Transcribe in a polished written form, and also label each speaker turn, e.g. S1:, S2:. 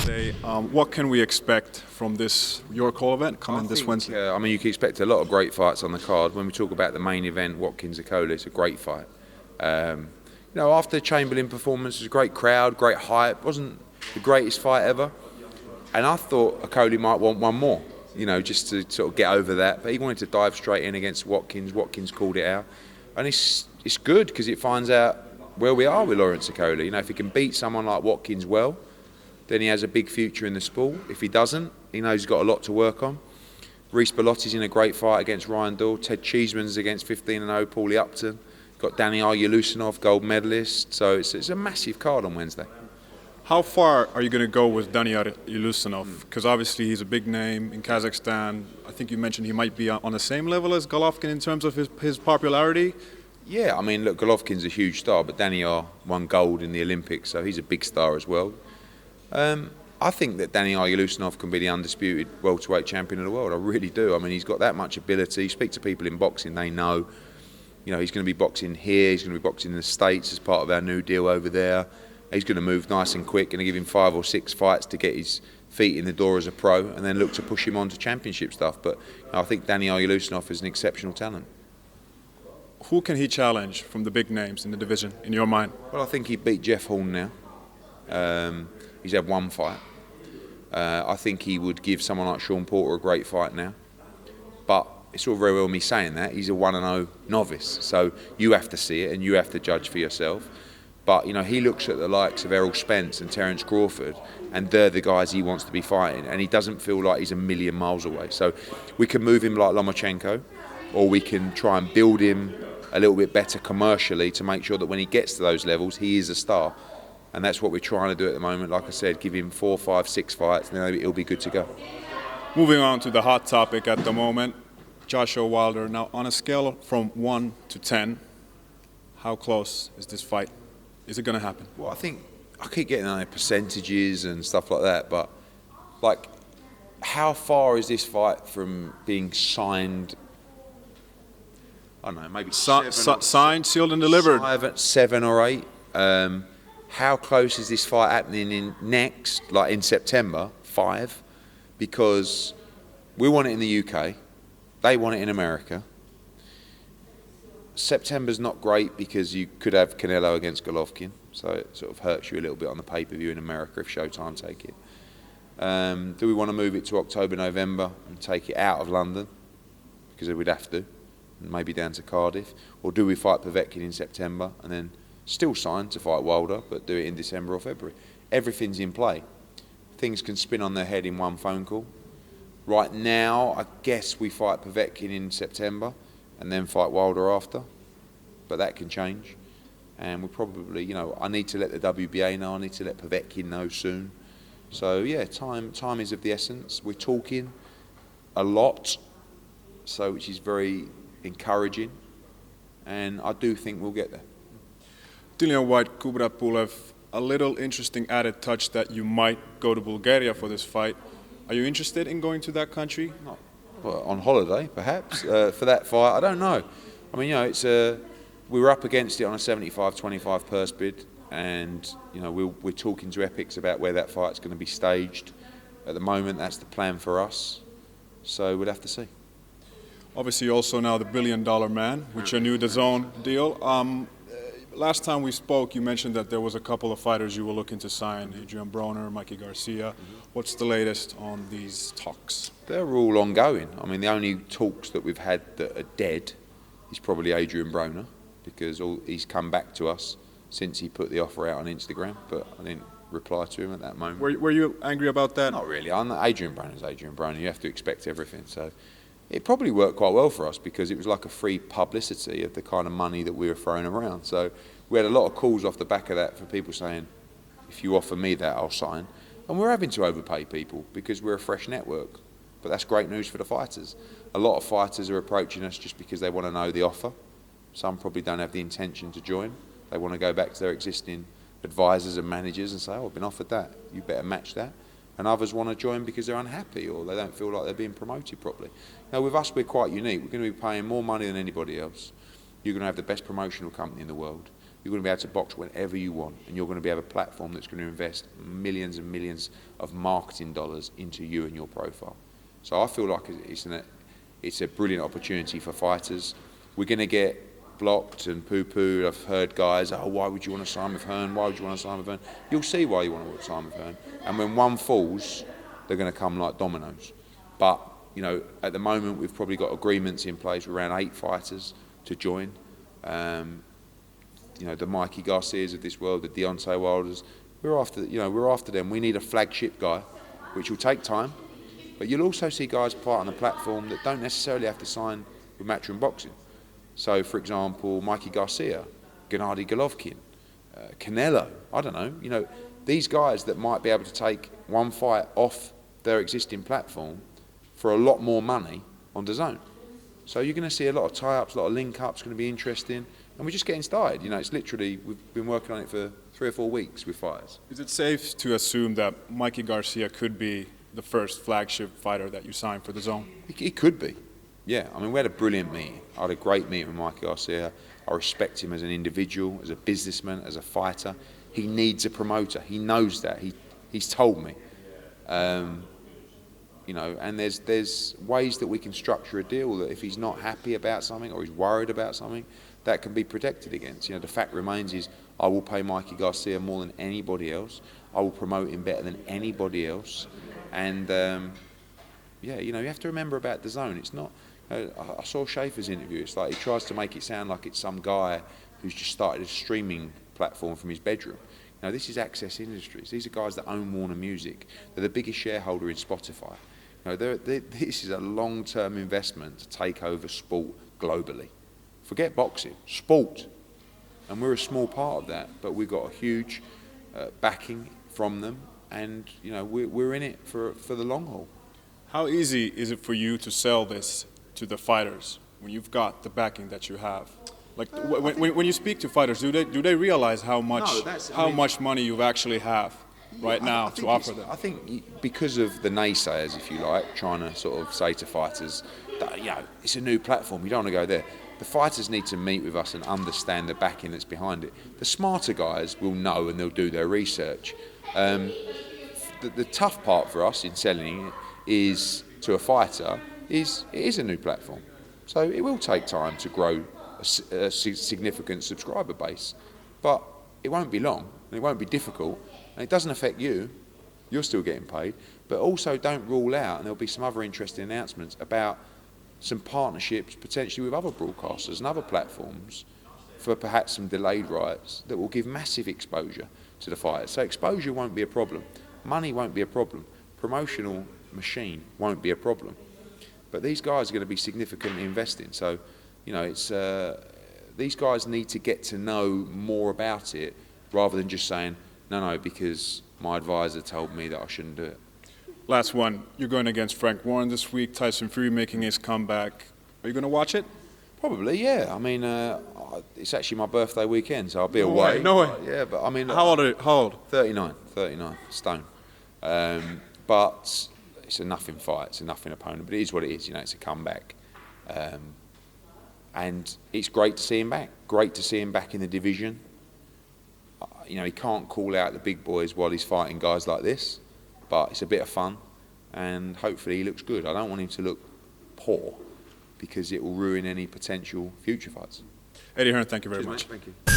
S1: Wednesday. What can we expect from this your call event coming this Wednesday?
S2: I mean, you can expect a lot of great fights on the card. When we talk about the main event, Watkins-Okolie, it's a great fight. After the Chamberlain performance, it was a great crowd, great hype. Wasn't the greatest fight ever, and I thought Okolie might want one more, just to sort of get over that. But he wanted to dive straight in against Watkins. Watkins called it out, and it's good because it finds out where we are with Lawrence Okolie. If he can beat someone like Watkins well, then he has a big future in the sport. If he doesn't, he knows he's got a lot to work on. Reece Belotti's in a great fight against Ryan Doyle. Ted Cheeseman's against 15-0 Paulie Upton. Got Daniyar Yeleussinov, gold medalist. So it's a massive card on Wednesday.
S1: How far are you going to go with Daniyar Yeleussinov? Because obviously he's a big name in Kazakhstan. I think you mentioned he might be on the same level as Golovkin in terms of his popularity.
S2: Yeah, I mean, look, Golovkin's a huge star, but Daniyar won gold in the Olympics, so he's a big star as well. I think that Daniyar Yeleussinov can be the undisputed welterweight champion of the world. I really do. I mean, he's got that much ability. You speak to people in boxing, they know. He's going to be boxing here, he's going to be boxing in the States as part of our new deal over there. He's going to move nice and quick, going to give him 5 or 6 fights to get his feet in the door as a pro and then look to push him on to championship stuff. But I think Daniyar Yeleussinov is an exceptional talent.
S1: Who can he challenge from the big names in the division, in your mind?
S2: Well, I think he beat Jeff Hearn now. He's had 1 fight. I think he would give someone like Sean Porter a great fight now. But it's all very well me saying that. He's a 1-0 novice. So you have to see it and you have to judge for yourself. But, he looks at the likes of Errol Spence and Terence Crawford, and they're the guys he wants to be fighting. And he doesn't feel like he's a million miles away. So we can move him like Lomachenko, or we can try and build him a little bit better commercially to make sure that when he gets to those levels, he is a star. And that's what we're trying to do at the moment. Like I said, give him 4, 5, 6 fights, and then he'll be good to go.
S1: Moving on to the hot topic at the moment, Joshua Wilder. Now, on a scale from 1 to 10, how close is this fight? Is it going to happen?
S2: Well, I think I keep getting on percentages and stuff like that, but how far is this fight from being signed? I don't know, maybe
S1: signed, sealed, and delivered.
S2: 7 or 8. How close is this fight happening in September? 5, because we want it in the UK, they want it in America. September's not great because you could have Canelo against Golovkin, so it sort of hurts you a little bit on the pay-per-view in America if Showtime take it. Do we want to move it to October, November and take it out of London? Because we'd have to, and maybe down to Cardiff. Or do we fight Povetkin in September and then still sign to fight Wilder, but do it in December or February? Everything's in play. Things can spin on their head in one phone call. Right now, I guess we fight Povetkin in September and then fight Wilder after, but that can change. And we probably, I need to let the WBA know, I need to let Povetkin know soon. So yeah, time is of the essence. We're talking a lot, so which is very encouraging, and I do think we'll get there.
S1: Dillian Whyte, Kubrat Pulev, a little interesting added touch that you might go to Bulgaria for this fight. Are you interested in going to that country?
S2: Not, well, on holiday, perhaps, for that fight. I don't know. I mean, we were up against it on a 75-25 purse bid, and we're talking to Epics about where that fight's going to be staged. At the moment, that's the plan for us. So we'll have to see.
S1: Obviously, also now the $1 billion man with your new DAZN deal. Last time we spoke, you mentioned that there was a couple of fighters you were looking to sign, Adrien Broner, Mikey Garcia. What's the latest on these talks?
S2: They're all ongoing. I mean, the only talks that we've had that are dead is probably Adrien Broner, because he's come back to us since he put the offer out on Instagram, but I didn't reply to him at that moment.
S1: Were you angry about that?
S2: Not really. Adrien Broner's Adrien Broner. You have to expect everything. So it probably worked quite well for us because it was like a free publicity of the kind of money that we were throwing around. So we had a lot of calls off the back of that for people saying, if you offer me that, I'll sign. And we're having to overpay people because we're a fresh network. But that's great news for the fighters. A lot of fighters are approaching us just because they want to know the offer. Some probably don't have the intention to join. They want to go back to their existing advisors and managers and say, oh, I've been offered that, you better match that. And others want to join because they're unhappy or they don't feel like they're being promoted properly. Now with us, we're quite unique. We're going to be paying more money than anybody else. You're going to have the best promotional company in the world. you're going to be able to box whenever you want, and you're going to be able a platform that's going to invest millions and millions of marketing dollars into you and your profile. So I feel like it's a brilliant opportunity for fighters. We're going to get blocked and poo-pooed. I've heard guys, oh, why would you want to sign with Hearn? Why would you want to sign with Hearn? You'll see why you want to sign with Hearn. And when one falls, they're going to come like dominoes. But, you know, at the moment, we've probably got agreements in place with around 8 fighters to join. You know, the Mikey Garcias of this world, the Deontay Wilders, we're after them. We need a flagship guy, which will take time. But you'll also see guys part on the platform that don't necessarily have to sign with Matchroom Boxing. So, for example, Mikey Garcia, Gennady Golovkin, Canelo, I don't know. You know, these guys that might be able to take one fight off their existing platform for a lot more money on DAZN. So you're going to see a lot of tie-ups, a lot of link-ups, going to be interesting. And we're just getting started. You know, it's literally, we've been working on it for 3 or 4 weeks with fighters.
S1: Is it safe to assume that Mikey Garcia could be the first flagship fighter that you sign for DAZN?
S2: It could be. Yeah, I mean, we had a brilliant meeting. I had a great meeting with Mikey Garcia. I respect him as an individual, as a businessman, as a fighter. He needs a promoter. He knows that. He's told me. You know, and there's ways that we can structure a deal that if he's not happy about something or he's worried about something, that can be protected against. You know, the fact remains is I will pay Mikey Garcia more than anybody else. I will promote him better than anybody else. And yeah, you know, you have to remember about DAZN. It's not. I saw Schaefer's interview. It's like he tries to make it sound like it's some guy who's just started a streaming platform from his bedroom. You know, this is Access Industries. These are guys that own Warner Music. They're the biggest shareholder in Spotify. You know, this is a long-term investment to take over sport globally. Forget boxing, sport. And we're a small part of that, but we've got a huge backing from them, and you know, we're in it for the long haul.
S1: How easy is it for you to sell this to the fighters when you've got the backing that you have? Like when you speak to fighters, do they realize how much money you actually have right now to offer them?
S2: I think because of the naysayers, if you like, trying to sort of say to fighters that, you know, it's a new platform, you don't want to go there. The fighters need to meet with us and understand the backing that's behind it. The smarter guys will know and they'll do their research. The tough part for us in selling it is to a fighter is it is a new platform. So it will take time to grow a significant subscriber base, but it won't be long and it won't be difficult, and it doesn't affect you. You're still getting paid, but also don't rule out, and there'll be some other interesting announcements about some partnerships potentially with other broadcasters and other platforms for perhaps some delayed rights that will give massive exposure to the fighters. So exposure won't be a problem, money won't be a problem, promotional machine won't be a problem, but these guys are going to be significantly investing. So, you know, it's these guys need to get to know more about it rather than just saying no because my advisor told me that I shouldn't do it.
S1: Last one, you're going against Frank Warren this week. Tyson Fury making his comeback. Are you going to watch it?
S2: Probably, yeah. I mean, it's actually my birthday weekend, so I'll be away.
S1: No way.
S2: Yeah, but I mean,
S1: how old?
S2: 39 stone. But it's a nothing fight. It's a nothing opponent. But it is what it is. You know, it's a comeback, and it's great to see him back. Great to see him back in the division. You know, he can't call out the big boys while he's fighting guys like this, but it's a bit of fun, and hopefully he looks good. I don't want him to look poor because it will ruin any potential future fights.
S1: Eddie Hearn, thank you very
S2: Cheers,
S1: much.
S2: mate. Thank you.